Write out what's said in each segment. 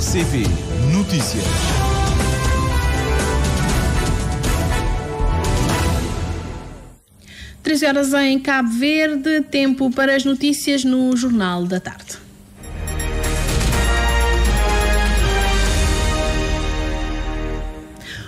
RCP Notícias. Três horas em Cabo Verde, tempo para as notícias no Jornal da Tarde.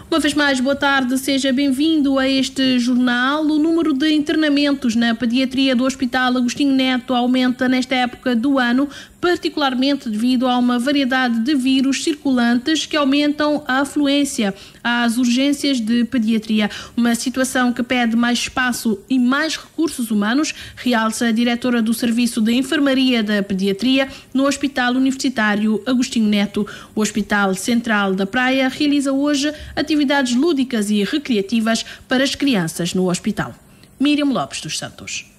Uma vez mais, boa tarde, seja bem-vindo a este jornal. O número de internamentos na pediatria do Hospital Agostinho Neto aumenta nesta época do ano, particularmente devido a uma variedade de vírus circulantes que aumentam a afluência às urgências de pediatria. Uma situação que pede mais espaço e mais recursos humanos, realça a diretora do Serviço de Enfermaria da Pediatria no Hospital Universitário Agostinho Neto. O Hospital Central da Praia realiza hoje atividades lúdicas e recreativas para as crianças no hospital. Miriam Lopes dos Santos.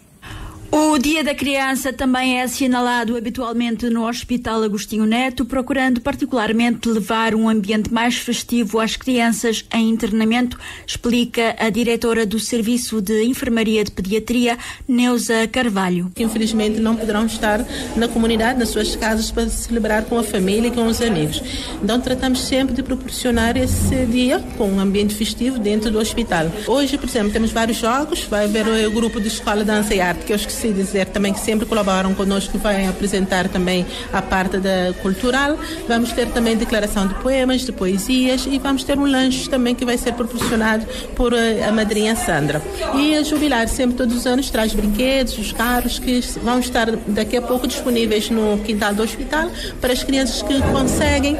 O Dia da Criança também é assinalado habitualmente no Hospital Agostinho Neto, procurando particularmente levar um ambiente mais festivo às crianças em internamento, explica a diretora do Serviço de Enfermaria de Pediatria, Neuza Carvalho. Infelizmente não poderão estar na comunidade, nas suas casas, para celebrar com a família e com os amigos. Então tratamos sempre de proporcionar esse dia com um ambiente festivo dentro do hospital. Hoje, por exemplo, temos vários jogos, vai haver o grupo de Escola de Dança e Arte, que eu esqueci de dizer também que sempre colaboram conosco, que vai apresentar também a parte da cultural. Vamos ter também declaração de poemas, de poesias, e vamos ter um lanche também que vai ser proporcionado por a madrinha Sandra. E a Jubilar sempre todos os anos traz brinquedos, os carros que vão estar daqui a pouco disponíveis no quintal do hospital para as crianças que conseguem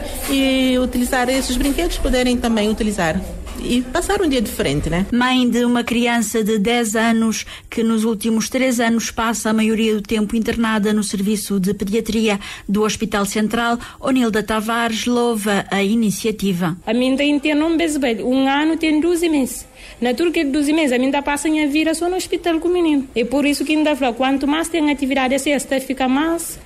utilizar esses brinquedos poderem também utilizar e passar um dia diferente, né? Mãe de uma criança de 10 anos que nos últimos 3 anos passa a maioria do tempo internada no Serviço de Pediatria do Hospital Central, Onilda Tavares louva a iniciativa. A minha interna um mês, um ano tem 12 meses. Na Turquia de 12 meses, a minha passa a vida só no hospital com o menino. É por isso que ainda falo, quanto mais tem atividade siesta, fica mais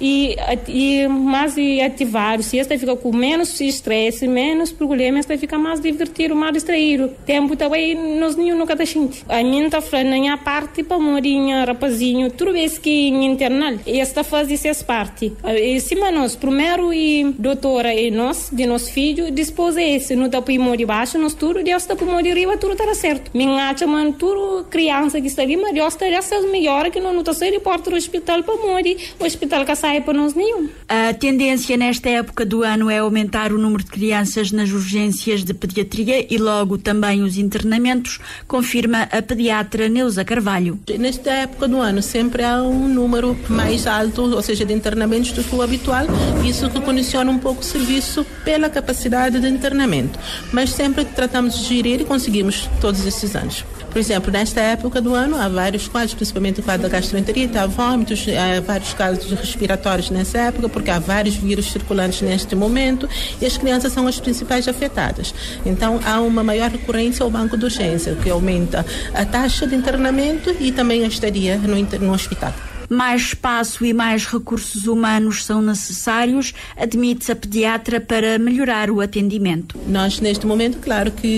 mais ativado. Siesta fica com menos estresse, menos problemas, fica mais divertido, mais distraído. Tempo também nós nunca tá gente. A minha está falando na parte para morinha, rapazinho, tudo isso que em internal. Esta fase essa parte. E cima nós, primeiro e doutora e nós, de nosso filho, dispôs esse, não está para ir de baixo, nós tudo, Deus está para morir riba, tudo está certo. Minha chama tudo criança que está ali, mas Deus está ser melhor que não está sendo de porta do hospital para morir, o hospital que sai para nós nenhum. A tendência nesta época do ano é aumentar o número de crianças nas urgências de pediatria e logo também os internamentos, confirma a pediatra Neuza Carvalho. Nesta época do ano sempre há um número mais alto, ou seja, de internamentos do que o habitual, isso que condiciona um pouco o serviço pela capacidade de internamento, mas sempre tratamos de gerir e conseguimos todos esses anos. Por exemplo, nesta época do ano há vários quadros, principalmente o quadro da gastroenterite, há vômitos, há vários casos respiratórios nessa época, porque há vários vírus circulantes neste momento e as crianças são as principais afetadas. Então há uma maior recorrência ao banco de urgência, o que aumenta a taxa de internamento e também a estadia no hospital. Mais espaço e mais recursos humanos são necessários, admite a pediatra, para melhorar o atendimento. Nós, neste momento, claro que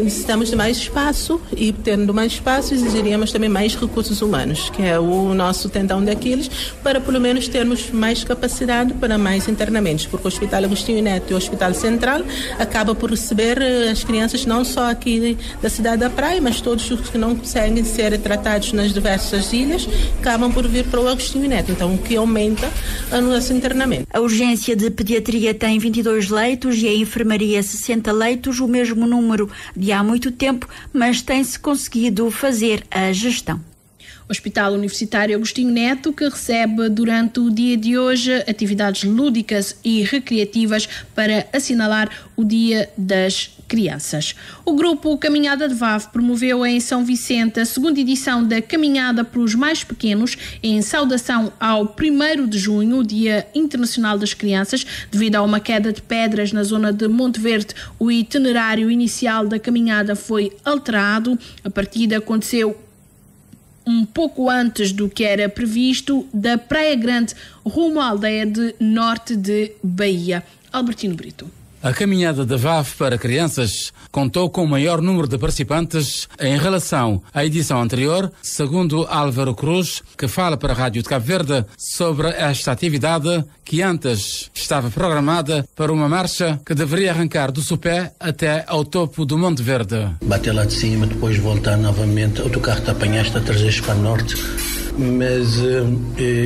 necessitamos de mais espaço e, tendo mais espaço, exigiríamos também mais recursos humanos, que é o nosso tendão daqueles, para pelo menos termos mais capacidade para mais internamentos, porque o Hospital Agostinho Neto e o Hospital Central acaba por receber as crianças não só aqui da cidade da Praia, mas todos os que não conseguem ser tratados nas diversas ilhas, acabam por vir para o Agostinho Neto, então o que aumenta o nosso internamento. A urgência de pediatria tem 22 leitos e a enfermaria 60 leitos, o mesmo número de há muito tempo, mas tem-se conseguido fazer a gestão. Hospital Universitário Agostinho Neto, que recebe durante o dia de hoje atividades lúdicas e recreativas para assinalar o Dia das Crianças. O grupo Caminhada de Vave promoveu em São Vicente a segunda edição da Caminhada pelos Mais Pequenos, em saudação ao 1º de junho, o Dia Internacional das Crianças. Devido a uma queda de pedras na zona de Monte Verde, o itinerário inicial da caminhada foi alterado. A partida aconteceu um pouco antes do que era previsto, da Praia Grande rumo à aldeia de Norte de Bahia. Albertino Brito. A caminhada da VAV para crianças contou com o maior número de participantes em relação à edição anterior, segundo Álvaro Cruz, que fala para a Rádio de Cabo Verde sobre esta atividade que antes estava programada para uma marcha que deveria arrancar do Sopé até ao topo do Monte Verde. Bater lá de cima, depois voltar novamente, o autocarro te apanhaste a trazer para o norte. Mas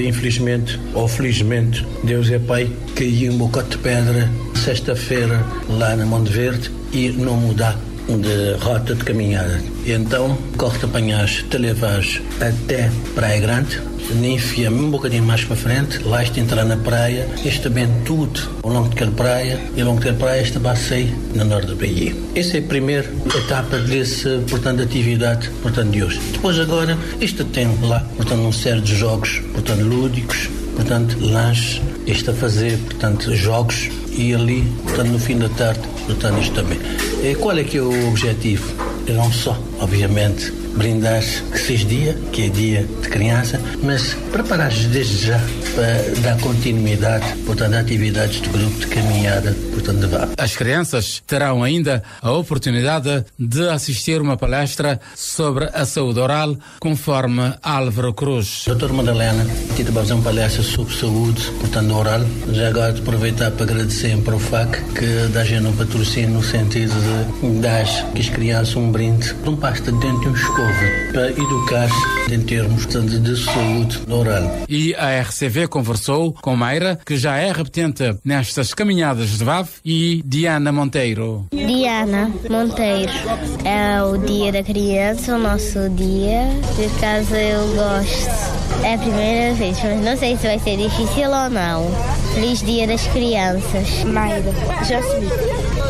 infelizmente ou felizmente, Deus é Pai, caiu um bocado de pedra sexta-feira lá na Monte Verde e não mudar de rota de caminhada. E então, corre-te apanhas, te levas até Praia Grande, nem enfia-me um bocadinho mais para frente, lá está entrar na praia, este também tudo ao longo daquela praia, e ao longo daquela praia este passei no norte da Bahia. Essa é a primeira etapa desse, portanto, atividade, portanto, de hoje. Depois agora, este tem lá, portanto, um série de jogos, portanto, lúdicos, portanto, lanches, este a fazer, portanto, jogos, e ali, portanto, no fim da tarde, portanto, isto também. E qual é que é o objetivo? É não só, obviamente, brindar que seja dia, que é dia de criança, mas preparar desde já para dar continuidade, portanto, a atividades de grupo de caminhada, portanto, de VAV. As crianças terão ainda a oportunidade de assistir uma palestra sobre a saúde oral, conforme Álvaro Cruz. Doutor Madalena, tenta fazer uma palestra sobre saúde, portanto, oral. Já agora de aproveitar para agradecer para o FAC, que dá gente um patrocínio no sentido de dar que as crianças um brinde, um pasta dentro de um escova, para educar em termos, portanto, de saúde oral. E a RCV conversou com Mayra, que já é repetente nestas caminhadas de VAV, e Diana Monteiro. Diana Monteiro, é o dia da criança, o nosso dia. Por acaso eu gosto. É a primeira vez, mas não sei se vai ser difícil ou não. Feliz Dia das Crianças. Mayra, já sei.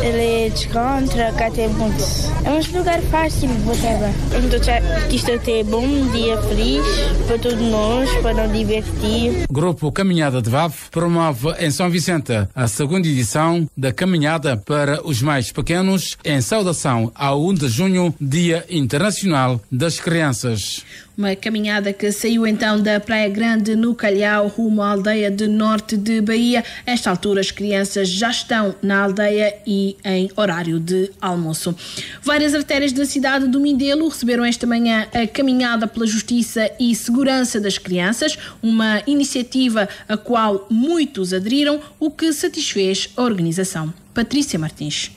Ele é descontra, cá tem muito. É um lugar fácil, botava. Então, que isto até é bom, um dia feliz para todos nós, para nos divertir. O Grupo Caminhada de VAV promove em São Vicente a segunda edição da Caminhada para os Mais Pequenos, em saudação ao 1 de junho, Dia Internacional das Crianças. Uma caminhada que saiu então da Praia Grande, no Calhau, rumo à aldeia de norte de Bahia. A esta altura as crianças já estão na aldeia e em horário de almoço. Várias artérias da cidade do Mindelo receberam esta manhã a Caminhada pela Justiça e Segurança das Crianças, uma iniciativa a qual muitos aderiram, o que satisfez a organização. Patrícia Martins.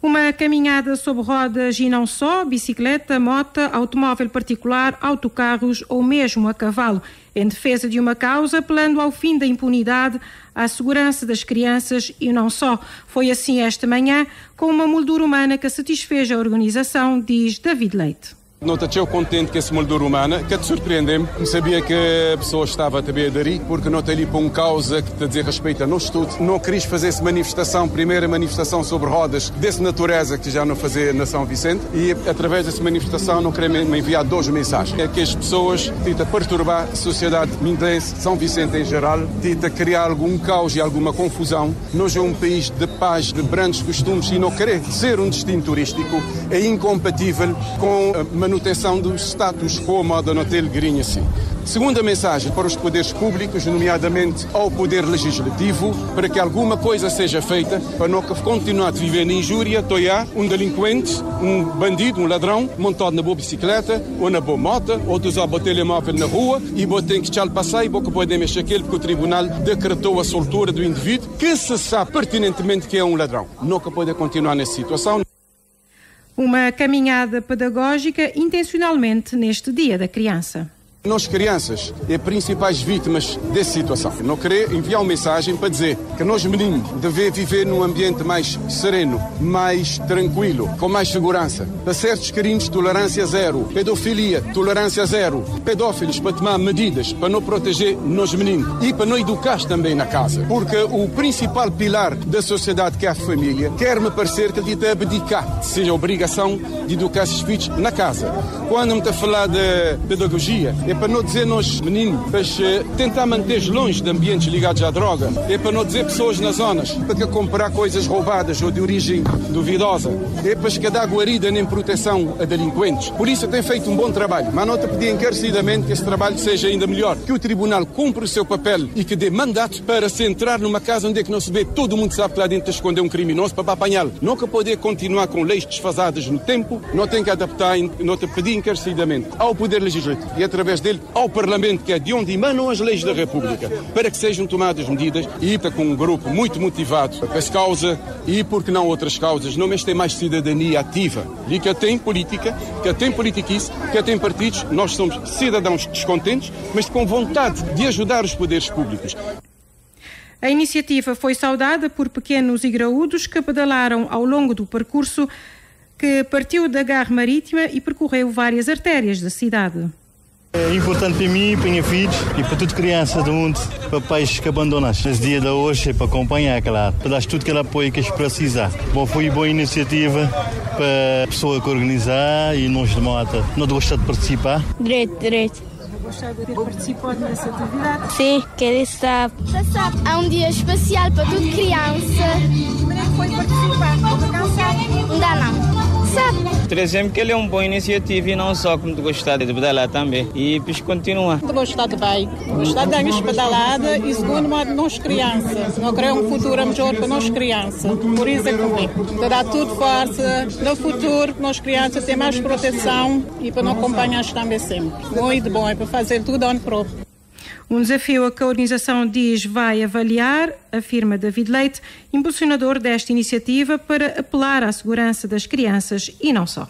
Uma caminhada sobre rodas e não só, bicicleta, moto, automóvel particular, autocarros ou mesmo a cavalo, em defesa de uma causa, apelando ao fim da impunidade, à segurança das crianças e não só. Foi assim esta manhã, com uma moldura humana que satisfez a organização, diz David Leite. Não estou contente com essa moldura humana, que te surpreendeu-me. Não sabia que a pessoa estava também a aderir, porque não estou ali para uma causa que te diz respeito a nós todos. Não queria fazer essa manifestação, primeira manifestação sobre rodas, dessa natureza que já não fazia na São Vicente, e através dessa manifestação não queria me enviar duas mensagens. É que as pessoas tentam perturbar a sociedade mindense, São Vicente em geral, tentam criar algum caos e alguma confusão. Nós é um país de paz, de grandes costumes, e não querer ser um destino turístico é incompatível com a manutenção do status quo, modo não ter alegria assim. Segunda mensagem para os poderes públicos, nomeadamente ao poder legislativo, para que alguma coisa seja feita para não continuar a viver na injúria, toiar um delinquente, um bandido, um ladrão, montado na boa bicicleta ou na boa moto, ou de usar o telemóvel na rua e tem que deixar passar e que pode mexer aquele porque o tribunal decretou a soltura do indivíduo que se sabe pertinentemente que é um ladrão. Nunca pode continuar nessa situação. Uma caminhada pedagógica intencionalmente neste Dia da Criança. Nós, crianças, é principais vítimas dessa situação. Não querer enviar uma mensagem para dizer que nós, meninos, devemos viver num ambiente mais sereno, mais tranquilo, com mais segurança. Para certos crimes, tolerância zero. Pedofilia, tolerância zero. Pedófilos, para tomar medidas para não proteger nós, meninos. E para não educar também na casa. Porque o principal pilar da sociedade, que é a família, quer-me parecer que ele tem de abdicar, seja a obrigação de educar esses filhos na casa. Quando me está a falar de pedagogia, É para não dizer nós meninos, mas tentar manter longe de ambientes ligados à droga. É para não dizer pessoas nas zonas, para comprar coisas roubadas ou de origem duvidosa. É para que dar guarida nem proteção a delinquentes. Por isso tem feito um bom trabalho, mas não te pedi encarecidamente que esse trabalho seja ainda melhor, que o Tribunal cumpra o seu papel e que dê mandato para se entrar numa casa onde é que não se vê, todo mundo sabe que lá dentro esconde um criminoso para apanhá-lo. Não que poder continuar com leis desfasadas no tempo, não tem que adaptar, não te pedi encarecidamente ao Poder Legislativo e através dele ao Parlamento, que é de onde emanam as leis da República, para que sejam tomadas medidas e com um grupo muito motivado para essa causa e, por que não, outras causas. Não, mas tem mais cidadania ativa. E que tem política, que tem politiquice, que tem partidos. Nós somos cidadãos descontentes, mas com vontade de ajudar os poderes públicos. A iniciativa foi saudada por pequenos e graúdos que pedalaram ao longo do percurso que partiu da Garra Marítima e percorreu várias artérias da cidade. É importante para mim, para minha filha e para toda criança do mundo, para pais que abandonam. Nesse dia de hoje é para acompanhar, claro, para dar tudo aquele apoio que eles precisam. Bom, foi boa iniciativa para a pessoa que organizar e nós de moto. Não gostar de participar? Direito. Gostar de ter participado nessa atividade? Sim, quero estar. É um dia especial para toda criança. Como é que foi participar? Estava cansado? Ainda não. Sabe? Por exemplo, que ele é uma boa iniciativa e não só como de gostar de pedalar também. E depois continua. De gostar de bike, gostar de andas pedalada e segundo modo nós crianças. Não querer um futuro melhor para nós crianças. Por isso é comigo. De dar tudo força no futuro, nós crianças ter mais proteção e para não acompanhar também sempre. Muito bom, é para fazer tudo onde próprio. Um desafio a que a organização diz vai avaliar, afirma David Leite, impulsionador desta iniciativa para apelar à segurança das crianças e não só.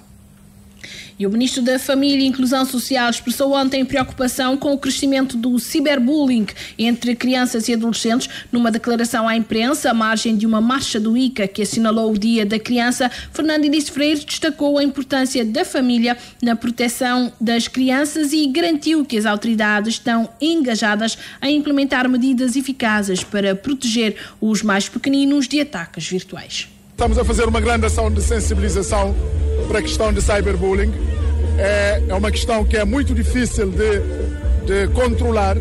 E o Ministro da Família e Inclusão Social expressou ontem preocupação com o crescimento do ciberbullying entre crianças e adolescentes. Numa declaração à imprensa, à margem de uma marcha do ICA que assinalou o Dia da Criança, Fernando Início Freire destacou a importância da família na proteção das crianças e garantiu que as autoridades estão engajadas a implementar medidas eficazes para proteger os mais pequeninos de ataques virtuais. Estamos a fazer uma grande ação de sensibilização para a questão de cyberbullying. É uma questão que é muito difícil de controlar,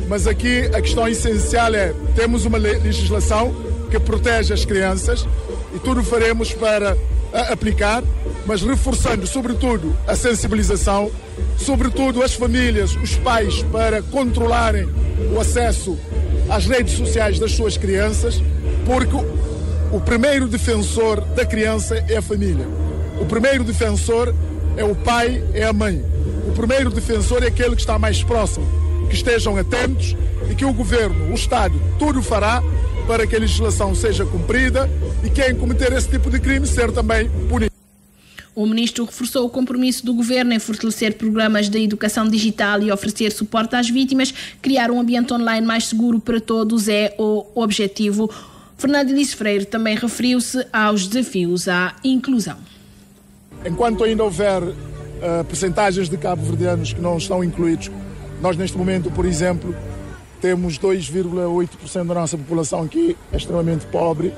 mas aqui a questão essencial é temos uma legislação que protege as crianças e tudo faremos para a aplicar, mas reforçando sobretudo a sensibilização, sobretudo as famílias, os pais, para controlarem o acesso às redes sociais das suas crianças, porque o primeiro defensor da criança é a família. O primeiro defensor é o pai, é a mãe. O primeiro defensor é aquele que está mais próximo. Que estejam atentos e que o governo, o Estado, tudo fará para que a legislação seja cumprida e quem cometer esse tipo de crime ser também punido. O ministro reforçou o compromisso do governo em fortalecer programas de educação digital e oferecer suporte às vítimas. Criar um ambiente online mais seguro para todos é o objetivo. Fernando Início Freire também referiu-se aos desafios à inclusão. Enquanto ainda houver percentagens de cabo-verdianos que não estão incluídos, nós neste momento, por exemplo, temos 2,8% da nossa população que é extremamente pobre,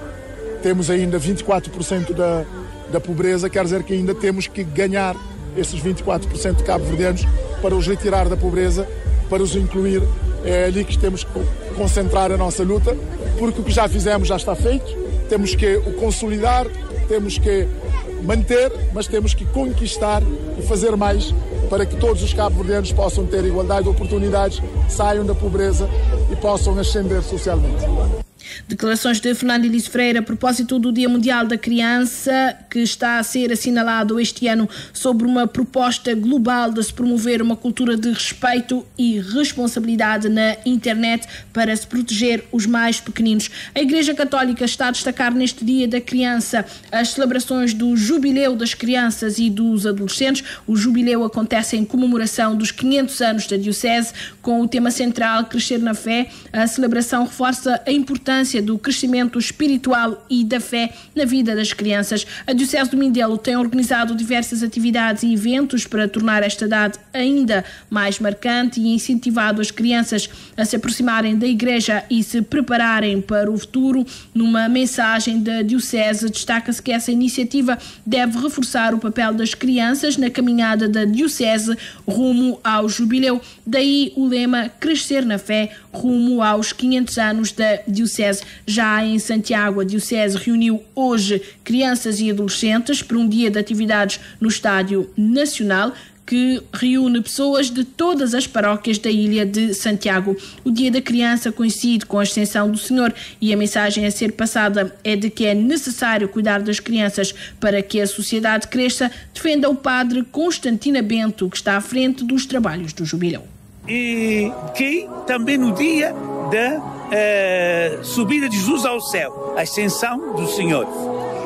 temos ainda 24% da pobreza, quer dizer que ainda temos que ganhar esses 24% de cabo-verdianos para os retirar da pobreza, para os incluir. É ali que temos que concentrar a nossa luta, porque o que já fizemos já está feito, temos que o consolidar, temos que manter, mas temos que conquistar e fazer mais para que todos os cabo-verdianos possam ter igualdade de oportunidades, saiam da pobreza e possam ascender socialmente. Declarações de Fernando Início Freire a propósito do Dia Mundial da Criança, que está a ser assinalado este ano sobre uma proposta global de se promover uma cultura de respeito e responsabilidade na internet para se proteger os mais pequeninos. A Igreja Católica está a destacar neste Dia da Criança as celebrações do Jubileu das Crianças e dos Adolescentes. O Jubileu acontece em comemoração dos 500 anos da Diocese, com o tema central Crescer na Fé. A celebração reforça a importância importância do crescimento espiritual e da fé na vida das crianças. A Diocese do Mindelo tem organizado diversas atividades e eventos para tornar esta data ainda mais marcante e incentivado as crianças a se aproximarem da Igreja e se prepararem para o futuro. Numa mensagem da Diocese, destaca-se que essa iniciativa deve reforçar o papel das crianças na caminhada da Diocese rumo ao jubileu. Daí o lema Crescer na Fé rumo aos 500 anos da Diocese. Já em Santiago, a Diocese reuniu hoje crianças e adolescentes para um dia de atividades no Estádio Nacional, que reúne pessoas de todas as paróquias da ilha de Santiago. O Dia da Criança coincide com a Ascensão do Senhor e a mensagem a ser passada é de que é necessário cuidar das crianças para que a sociedade cresça, defenda o padre Constantina Bento, que está à frente dos trabalhos do jubileu. E que também no dia da subida de Jesus ao céu, a Ascensão do Senhor.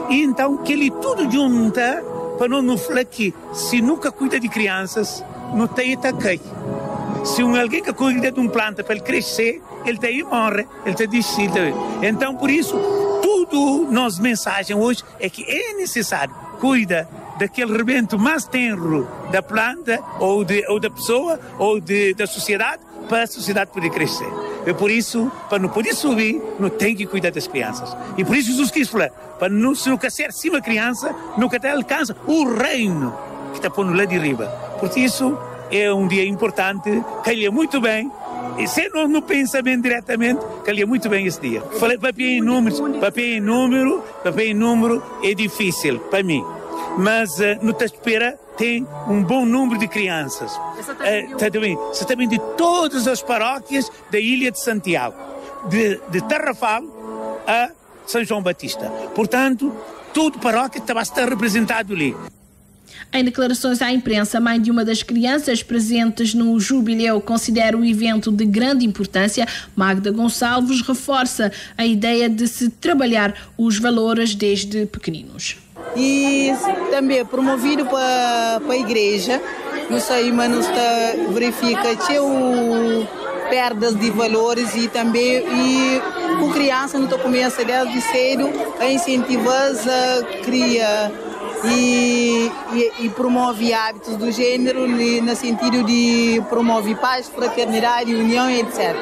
E então que ele tudo junta para não falar que se nunca cuida de crianças, não tem ataque. Se alguém que cuida de uma planta para ele crescer, ele daí morre, ele te decide. Então, por isso, tudo nossa mensagem hoje é que é necessário cuida daquele rebento mais tenro da planta ou da pessoa ou da sociedade para a sociedade poder crescer. E por isso, para não poder subir, não tem que cuidar das crianças. E por isso Jesus quis falar, para não, se nunca ser acima da criança, nunca até alcança o reino que está pondo lá de riba. Por isso, é um dia importante, calha muito bem. E se não pensa bem diretamente, calha muito bem esse dia. Falei papel em número é difícil para mim. Mas no Taspera tem um bom número de crianças. Também de todas as paróquias da ilha de Santiago, de Tarrafal a São João Batista. Portanto, toda paróquia estava a estar representado ali. Em declarações à imprensa, a mãe de uma das crianças presentes no jubileu considera o evento de grande importância. Magda Gonçalves reforça a ideia de se trabalhar os valores desde pequeninos. E também promovido para a igreja, não sei, mas não está verifica que o perdas de valores e também com criança não começa desde cedo a incentivar a criar e promove hábitos do gênero no sentido de promover paz, fraternidade, união, etc.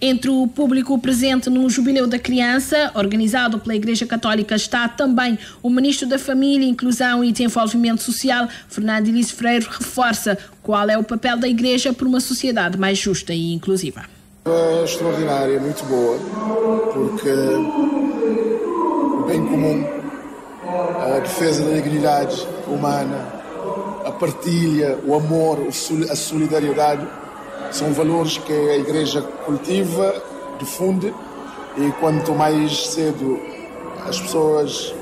Entre o público presente no Jubileu da Criança, organizado pela Igreja Católica, está também o Ministro da Família, Inclusão e Desenvolvimento Social, Fernando Elísio Freire, reforça qual é o papel da Igreja por uma sociedade mais justa e inclusiva. É extraordinária, muito boa, porque o bem comum, a defesa da dignidade humana, a partilha, o amor, a solidariedade, são valores que a Igreja cultiva, difunde, e quanto mais cedo as pessoas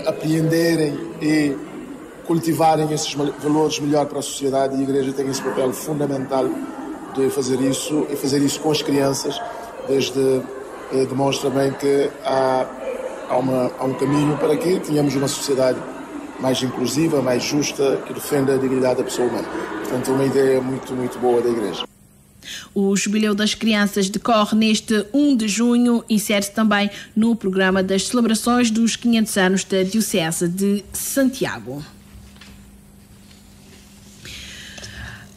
apreenderem e cultivarem esses valores, melhor para a sociedade. E a Igreja tem esse papel fundamental de fazer isso, e fazer isso com as crianças, demonstra bem que há um caminho para que tenhamos uma sociedade mais inclusiva, mais justa, que defenda a dignidade da pessoa humana. Portanto, é uma ideia muito, muito boa da Igreja. O Jubileu das Crianças decorre neste 1 de junho e insere-se também no programa das celebrações dos 500 anos da Diocese de Santiago.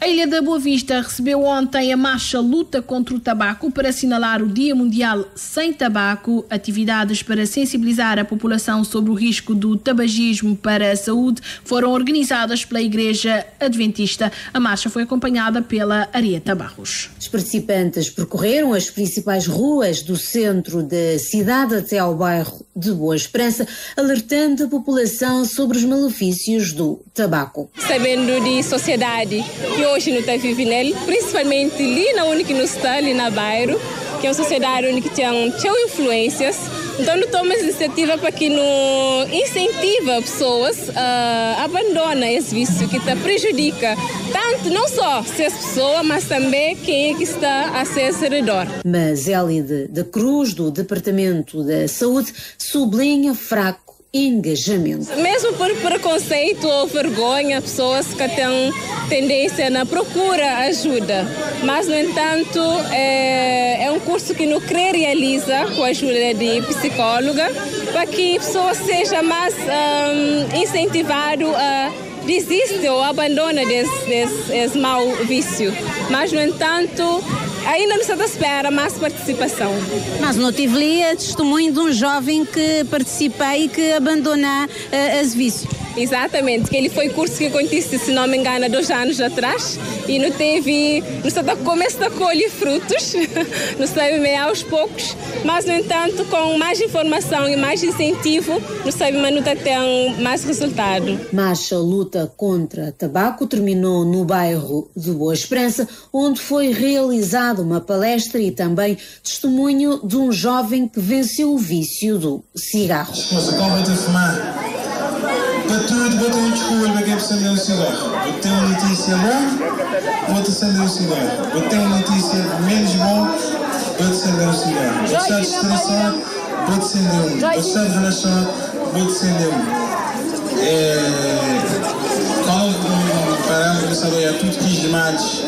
A Ilha da Boa Vista recebeu ontem a marcha Luta contra o Tabaco para assinalar o Dia Mundial Sem Tabaco. Atividades para sensibilizar a população sobre o risco do tabagismo para a saúde foram organizadas pela Igreja Adventista. A marcha foi acompanhada pela Arieta Barros. Os participantes percorreram as principais ruas do centro da cidade até ao bairro de Boa Esperança, alertando a população sobre os malefícios do tabaco. Sabendo de sociedade que hoje não está vivendo nele, principalmente ali na onde não está, ali na bairro, que é uma sociedade onde tem influências. Então não toma iniciativa para que não incentiva pessoas a abandonar esse vício que prejudica tanto não só as pessoas, mas também quem é que está a seu redor. Mas Élide da Cruz, do Departamento da Saúde, sublinha fraco engajamento. Mesmo por preconceito ou vergonha, pessoas que têm tendência na procura ajuda. Mas, no entanto, é um curso que não realiza com a ajuda de psicóloga para que a pessoa seja mais incentivada a desistir ou abandona esse mau vício. Mas, no entanto, ainda não se espera mais participação. Mas não tive ali testemunho de um jovem que participa e que abandona esse vício. Exatamente, que ele foi curso que aconteceu, se não me engano, 2 anos atrás e não começa a colher frutos, não sabe meio aos poucos, mas no entanto com mais informação e mais incentivo, não sabe mas não tem mais resultado. Marcha luta contra tabaco terminou no bairro de Boa Esperança, onde foi realizada uma palestra e também testemunho de um jovem que venceu o vício do cigarro. Para tudo, vou ter um desculpa para quem precisa acender um cigarro. Vou ter uma notícia boa, vou-te acender um cigarro. Vou ter uma notícia menos boa, vou-te acender um cigarro. Vou estar estressado, vou-te acender um. Vou estar relaxado, vou-te acender um. Quando paramos de saber tudo que os demais,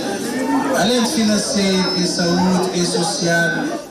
além de financeiro, e saúde, e social.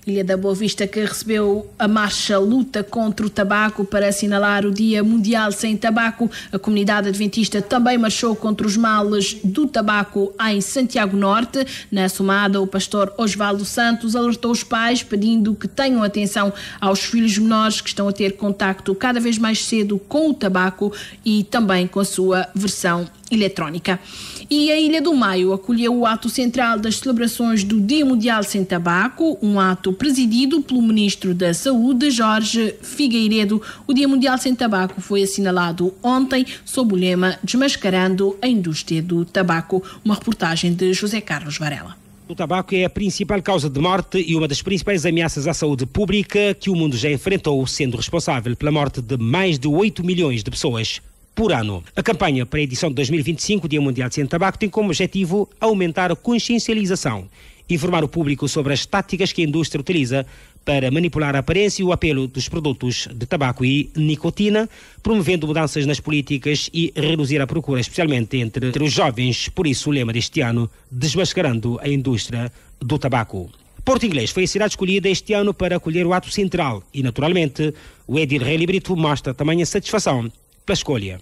Ilha da Boa Vista, que recebeu a marcha luta contra o tabaco para assinalar o Dia Mundial Sem Tabaco. A comunidade adventista também marchou contra os males do tabaco em Santiago Norte. Na somada, o pastor Osvaldo Santos alertou os pais pedindo que tenham atenção aos filhos menores que estão a ter contacto cada vez mais cedo com o tabaco e também com a sua versão eletrónica. E a Ilha do Maio acolheu o ato central das celebrações do Dia Mundial Sem Tabaco, um ato presidido pelo Ministro da Saúde, Jorge Figueiredo. O Dia Mundial Sem Tabaco foi assinalado ontem sob o lema Desmascarando a Indústria do Tabaco. Uma reportagem de José Carlos Varela. O tabaco é a principal causa de morte e uma das principais ameaças à saúde pública que o mundo já enfrentou, sendo responsável pela morte de mais de 8 milhões de pessoas por ano. A campanha para a edição de 2025, Dia Mundial Sem Tabaco, tem como objetivo aumentar a consciencialização, informar o público sobre as táticas que a indústria utiliza para manipular a aparência e o apelo dos produtos de tabaco e nicotina, promovendo mudanças nas políticas e reduzir a procura, especialmente entre os jovens. Por isso, o lema deste ano, Desmascarando a Indústria do Tabaco. Porto Inglês foi a cidade escolhida este ano para acolher o ato central e, naturalmente, o Edir Rei Brito mostra tamanha satisfação pela escolha.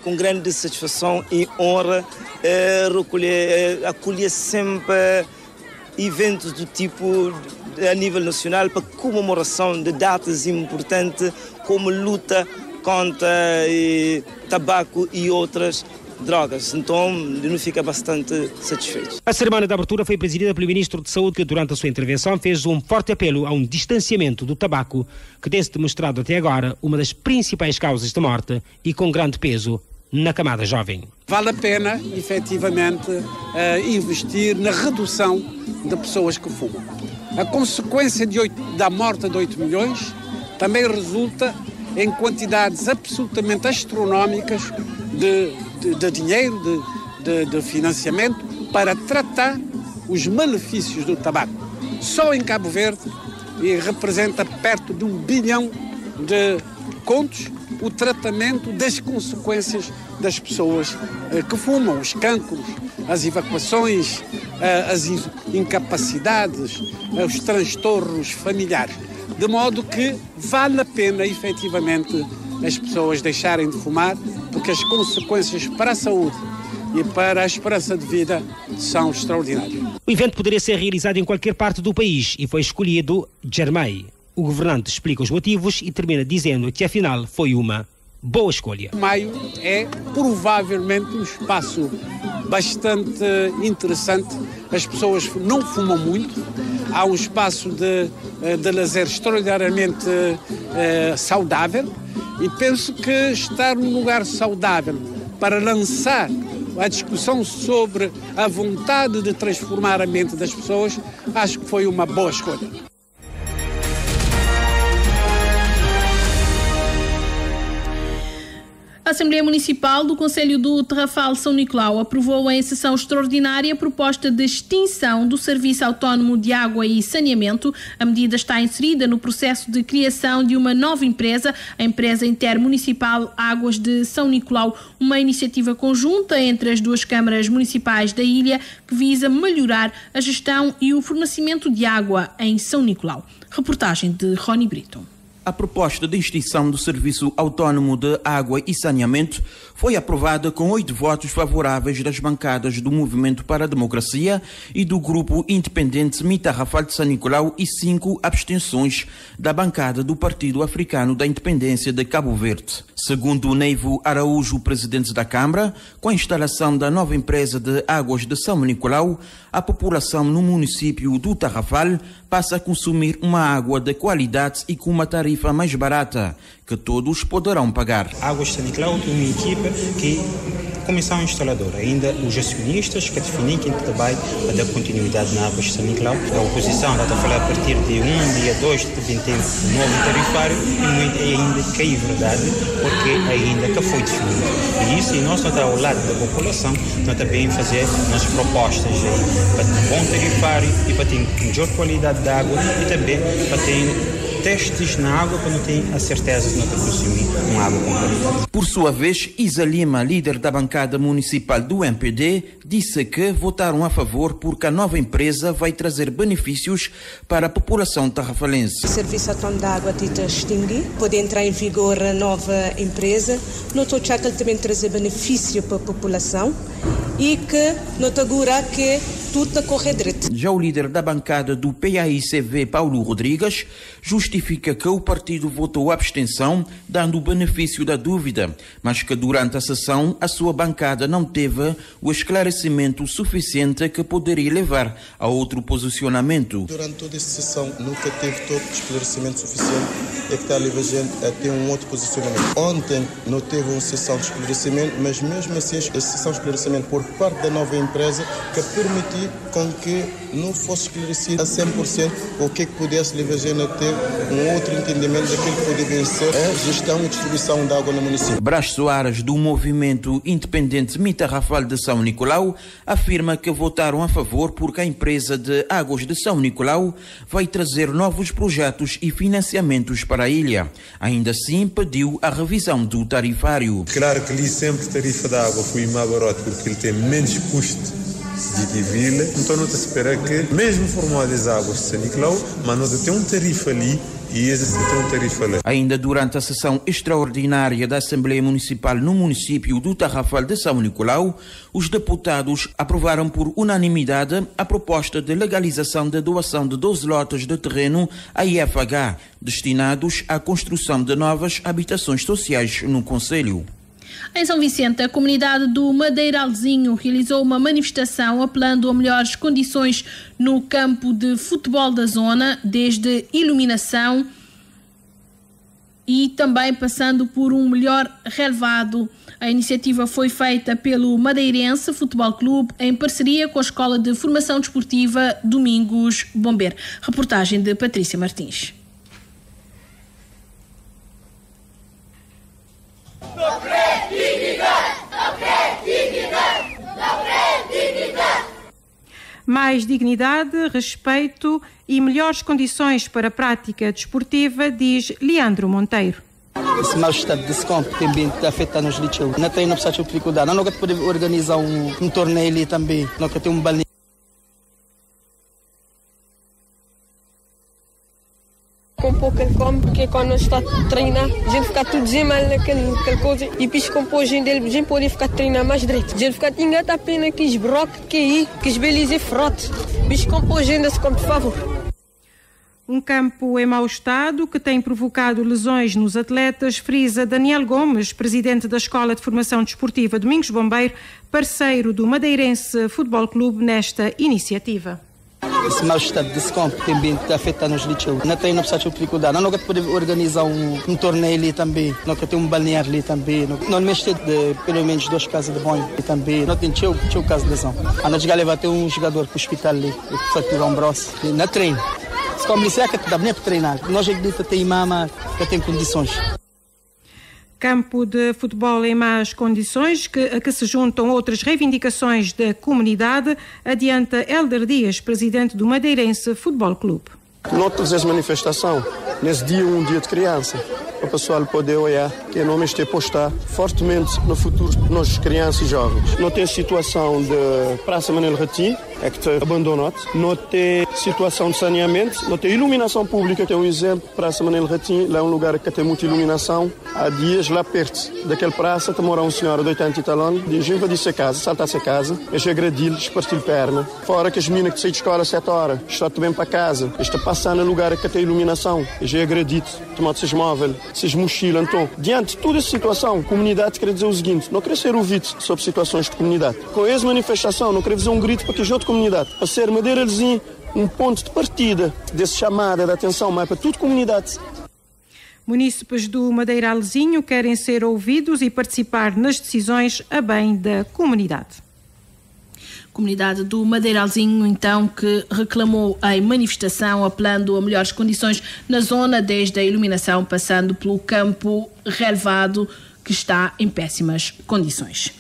Com grande satisfação e honra acolher sempre eventos do tipo a nível nacional para comemoração de datas importantes como luta contra tabaco e outras drogas. Então, não fica bastante satisfeito. A cerimónia de abertura foi presidida pelo Ministro de Saúde, que durante a sua intervenção fez um forte apelo a um distanciamento do tabaco, que tem-se demonstrado até agora uma das principais causas de morte e com grande peso na camada jovem. Vale a pena, efetivamente, investir na redução de pessoas que fumam. A consequência da morte de 8 milhões também resulta em quantidades absolutamente astronómicas de dinheiro, de financiamento para tratar os malefícios do tabaco. Só em Cabo Verde representa perto de 1 bilhão de contos o tratamento das consequências das pessoas que fumam, os cancros, as evacuações, as incapacidades, os transtornos familiares. De modo que vale a pena, efetivamente, as pessoas deixarem de fumar, porque as consequências para a saúde e para a esperança de vida são extraordinárias. O evento poderia ser realizado em qualquer parte do país e foi escolhido Germay. O governante explica os motivos e termina dizendo que, afinal, foi uma boa escolha. Maio é provavelmente um espaço bastante interessante. As pessoas não fumam muito. Há um espaço de lazer extraordinariamente saudável. E penso que estar num lugar saudável para lançar a discussão sobre a vontade de transformar a mente das pessoas, acho que foi uma boa escolha. A Assembleia Municipal do Concelho do Tarrafal São Nicolau aprovou em sessão extraordinária a proposta de extinção do Serviço Autónomo de Água e Saneamento. A medida está inserida no processo de criação de uma nova empresa, a Empresa Intermunicipal Águas de São Nicolau, uma iniciativa conjunta entre as duas câmaras municipais da ilha que visa melhorar a gestão e o fornecimento de água em São Nicolau. Reportagem de Rony Brito. A proposta de extinção do Serviço Autónomo de Água e Saneamento foi aprovada com 8 votos favoráveis das bancadas do Movimento para a Democracia e do Grupo Independente Mitarrafal de São Nicolau e 5 abstenções da bancada do Partido Africano da Independência de Cabo Verde. Segundo Neivo Araújo, presidente da Câmara, com a instalação da nova empresa de águas de São Nicolau, a população no município do Tarrafal passa a consumir uma água de qualidade e com uma tarifa mais barata, que todos poderão pagar. Águas de São Nicolau tem uma equipa que comissão instaladora, ainda os acionistas que definem quem trabalha para dar continuidade na Águas de São Nicolau. A oposição está a falar a partir de dia 2 de setembro do novo tarifário e ainda que é verdade, porque ainda que foi definido. E isso, e nós estamos ao lado da população, nós também fazer nossas propostas aí, para ter um bom tarifário e para ter melhor qualidade de água e também para ter testes na água para não ter a certeza de não consumir uma água com qualidade. Por sua vez, Isa Lima, líder da bancada municipal do MPD, disse que votaram a favor porque a nova empresa vai trazer benefícios para a população tarrafalense. O Serviço Autónomo da Água tenta extinguir, pode entrar em vigor a nova empresa. Não estou achando que ele também trazer benefício para a população e que não te agora que tudo está a correr direito. Já o líder da bancada do PAICV, Paulo Rodrigues, justifica que o partido votou a abstenção, dando o benefício da dúvida, mas que durante a sessão a sua bancada não teve o esclarecimento suficiente que poderia levar a outro posicionamento. Durante toda esta sessão nunca teve todo o esclarecimento suficiente e que está a levar a gente a ter um outro posicionamento. Ontem não teve uma sessão de esclarecimento, mas mesmo assim a sessão de esclarecimento por parte da nova empresa que permitiu com que não fosse esclarecido a 100% o que pudesse levar a gente a ter um outro entendimento daquilo que poderia ser a gestão e distribuição de água no município. Brás Soares, do Movimento Independente Mitarrafal de São Nicolau, afirma que votaram a favor porque a empresa de águas de São Nicolau vai trazer novos projetos e financiamentos para a ilha. Ainda assim, pediu a revisão do tarifário. Claro que ali sempre a tarifa da água foi mais barata porque ele tem menos custo de Kivila, então não te espera que, mesmo formado as águas de São Nicolau, mas não tem um tarifa ali e esse tem um tarifa ali. Ainda durante a sessão extraordinária da Assembleia Municipal no município do Tarrafal de São Nicolau, os deputados aprovaram por unanimidade a proposta de legalização da doação de 12 lotes de terreno à IFH, destinados à construção de novas habitações sociais no concelho. Em São Vicente, a comunidade do Madeiralzinho realizou uma manifestação apelando a melhores condições no campo de futebol da zona, desde iluminação e também passando por um melhor relevado. A iniciativa foi feita pelo Madeirense Futebol Clube em parceria com a Escola de Formação Desportiva Domingos Bomber. Reportagem de Patrícia Martins. Mais dignidade, respeito e melhores condições para a prática desportiva, diz Leandro Monteiro. Esse mau estado desse campo também está afetando os liceus. Não tem dificuldade. Não nunca pode organizar um torneio ali também. Nunca tem um balneário. Com pouco ele come, porque quando nós está a treinar, a gente fica tudo mal naquela coisa. E depois com a gente dele, a gente pode ficar a treinar mais direito. A gente fica a pena que os brocos, que aí, que os belizes frote. Depois com a gente, por favor. Um campo em mau estado que tem provocado lesões nos atletas, frisa Daniel Gomes, presidente da Escola de Formação Desportiva Domingos Bombeiro, parceiro do Madeirense Futebol Clube nesta iniciativa. Esse mau estado desse campo também está afetando os liceus. Não tem dificuldade. Não nunca pode organizar um torneio ali também. Nunca tem um balneário ali também. Não mexe pelo menos 2 casas de banho ali também. Não tem teu caso de lesão. A nós levar até um jogador para o hospital ali, que fraturou um braço. Na treino. Se como isso é que dá nem para treinar. Nós acreditamos que tem mama, que tem condições. Campo de futebol em más condições, a que se juntam outras reivindicações da comunidade, adianta Hélder Dias, presidente do Madeirense Futebol Clube. Nós essa manifestação, nesse dia, um dia de criança, para o pessoal poder olhar que não este postar fortemente no futuro de nós crianças e jovens. Não tem situação de Praça Manel Ratim, é que está abandonado. Não tem situação de saneamento, não tem iluminação pública. Tem um exemplo, Praça Manel Ratim, lá é um lugar que tem muita iluminação. Há dias, lá perto daquela praça, está morando uma senhora de 80 e tal anos, diz, invadir-se a casa, saltar-se a casa, eu agredi-lhe, espartir perna. Fora que as meninas que saem de escola às 7 horas, estão também para casa, está passando no lugar que tem iluminação, eu agredi-te, tomar-se os móveis, se mochilas. Então, diante de toda essa situação, a comunidade quer dizer o seguinte, não quer ser ouvido sobre situações de comunidade. Com essa manifestação, não quer dizer um grito para que a outra comunidade, para ser Madeira-Alzim um ponto de partida desse chamada de atenção, mas para toda a comunidade. Munícipes do Madeira-Alzinho querem ser ouvidos e participar nas decisões a bem da comunidade. Comunidade do Madeira-Alzinho, então, que reclamou em manifestação, apelando a melhores condições na zona, desde a iluminação, passando pelo campo relevado, que está em péssimas condições.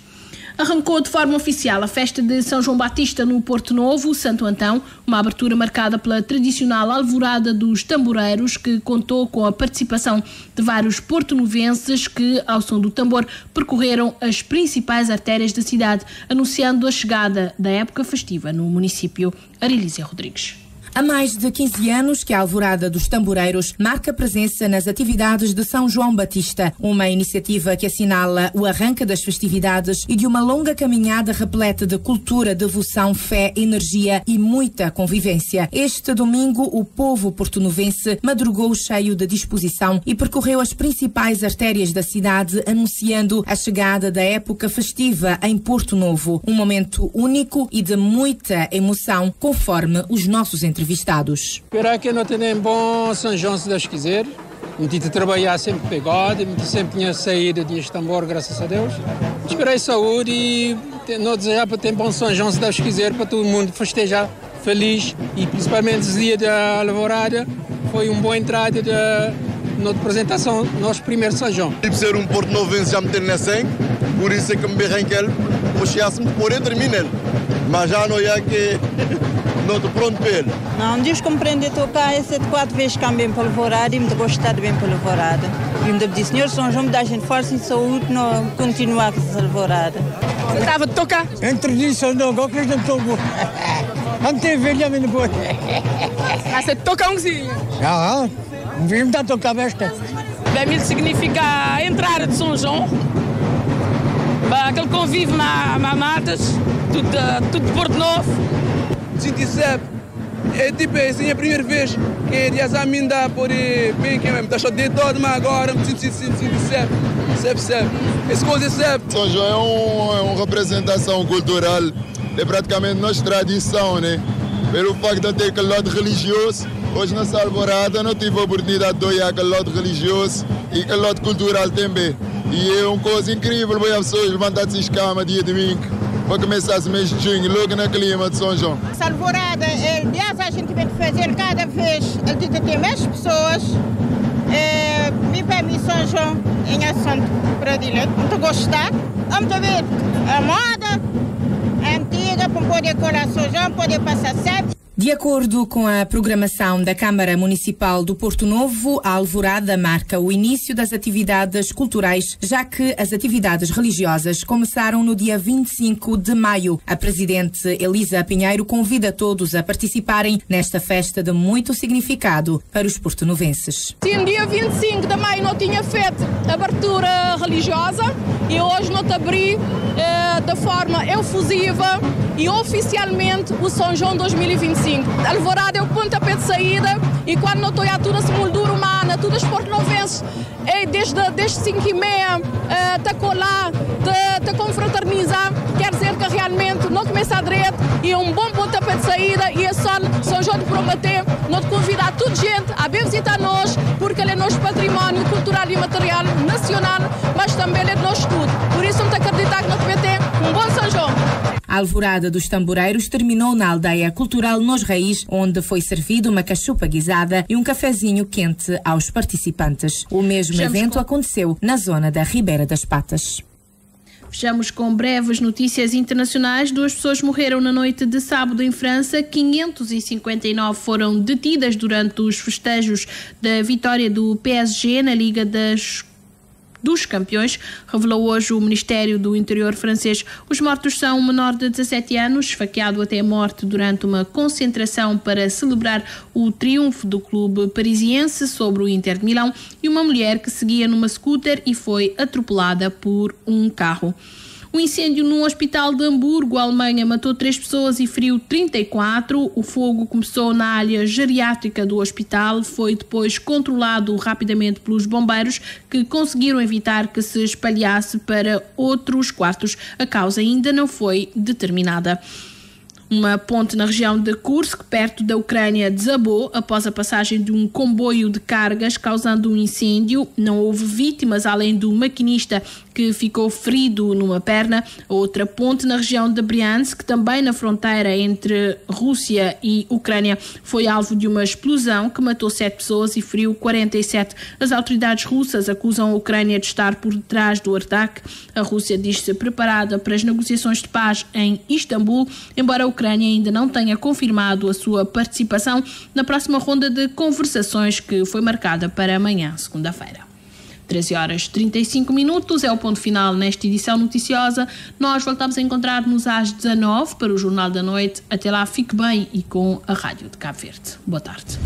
Arrancou de forma oficial a festa de São João Batista no Porto Novo, Santo Antão, uma abertura marcada pela tradicional alvorada dos tamboreiros, que contou com a participação de vários porto-novenses que, ao som do tambor, percorreram as principais artérias da cidade, anunciando a chegada da época festiva no município. Arilísia Rodrigues. Há mais de 15 anos que a Alvorada dos Tamboreiros marca presença nas atividades de São João Batista, uma iniciativa que assinala o arranque das festividades e de uma longa caminhada repleta de cultura, devoção, fé, energia e muita convivência. Este domingo, o povo porto-novense madrugou cheio de disposição e percorreu as principais artérias da cidade, anunciando a chegada da época festiva em Porto Novo. Um momento único e de muita emoção, conforme os nossos entrevistados. Espero que não tenham bom São João, se Deus quiser. Me tive de trabalhar sempre pegado, me sempre tinha saído de tambor, graças a Deus. Esperei saúde e não desejar para ter bom São João, se Deus quiser, para todo mundo festejar feliz. E principalmente esse dia da Alvorada foi uma boa entrada na apresentação do nosso primeiro São João. Tipo ser um Porto Novense já me ter na 100, por isso é que me berranquei, puxasse-me por entre mim nele. Mas já não é que... Não estou pronto para ele. Não, Deus compreende tocar esse 4 vezes que bem para Alvorada e me gostar bem para Alvorada. E me disse, Senhor São João, me dá gente força e saúde, não continuar com essa Alvorada. Você estava a tocar? Entre isso, não, agora que não estou bom. Não tem velha, não vou. Mas você toca um sim? Ah, não está a tocar bastante. Para mim significa a entrada de São João. Aquele convívio na matas, tudo de Porto Novo. Sinto sempre, é tipo assim, é a primeira vez que já já me dá por bem que mesmo, está só de todo, mas agora me sinto sempre. Essa coisa é sempre. São João é uma representação cultural, é praticamente nossa tradição, né? Pelo facto de ter aquele lado religioso, hoje nessa Alvorada não tive a oportunidade de olhar aquele lado religioso e aquele lado cultural também. E é uma coisa incrível, ver as pessoas levantar-se em cama dia domingo. Para começar esse mês de junho, logo no clima de São João. Essa Alvorada, aliás, a gente tem que fazer cada vez, ele tem mais pessoas. Vim para mim São João, em assunto predileto. Muito gostar. Vamos ver a moda antiga, para poder colar São João, poder passar sempre. De acordo com a programação da Câmara Municipal do Porto Novo, a Alvorada marca o início das atividades culturais, já que as atividades religiosas começaram no dia 25 de maio. A Presidente Elisa Pinheiro convida todos a participarem nesta festa de muito significado para os porto-novenses. Sim, dia 25 de maio não tinha feito abertura religiosa e hoje não te abri de forma efusiva e oficialmente o São João 2025. A Alvorada é o pontapé de saída e quando não estou a toda essa moldura humana, todas as porto-novenses, desde 5h30, está colar, está confraternizar, quer dizer que realmente não começa a direito e é um bom pontapé de saída e é só São João de prometer, não te convidar toda gente a vir visitar nós, porque ele é nosso património cultural e material nacional, mas também ele é nosso tudo. Por isso, não te acreditar que não te vai ter um bom São João. A alvorada dos tamboreiros terminou na aldeia cultural Nos Raiz, onde foi servido uma cachupa guisada e um cafezinho quente aos participantes. O mesmo evento aconteceu na zona da Ribeira das Patas. Fechamos com breves notícias internacionais. 2 pessoas morreram na noite de sábado em França. 559 foram detidas durante os festejos da vitória do PSG na Liga dos Campeões, revelou hoje o Ministério do Interior francês. Os mortos são um menor de 17 anos, esfaqueado até a morte durante uma concentração para celebrar o triunfo do clube parisiense sobre o Inter de Milão, e uma mulher que seguia numa scooter e foi atropelada por um carro. Um incêndio num hospital de Hamburgo, Alemanha, matou 3 pessoas e feriu 34. O fogo começou na área geriátrica do hospital, foi depois controlado rapidamente pelos bombeiros, que conseguiram evitar que se espalhasse para outros quartos. A causa ainda não foi determinada. Uma ponte na região de Kursk, perto da Ucrânia, desabou após a passagem de um comboio de cargas, causando um incêndio. Não houve vítimas, além do maquinista, que ficou ferido numa perna. A outra ponte na região de Briansk, também na fronteira entre Rússia e Ucrânia, foi alvo de uma explosão que matou 7 pessoas e feriu 47. As autoridades russas acusam a Ucrânia de estar por detrás do ataque. A Rússia diz-se preparada para as negociações de paz em Istambul, embora a Ucrânia ainda não tenha confirmado a sua participação na próxima ronda de conversações, que foi marcada para amanhã, segunda-feira. 13h35 é o ponto final nesta edição noticiosa. Nós voltamos a encontrar-nos às 19h para o Jornal da Noite. Até lá, fique bem e com a Rádio de Cabo Verde. Boa tarde.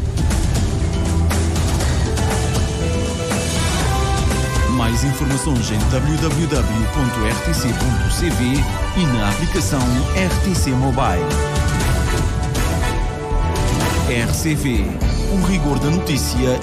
Mais informações em www.rtc.cv e na aplicação RTC Mobile. RCV, o rigor da notícia.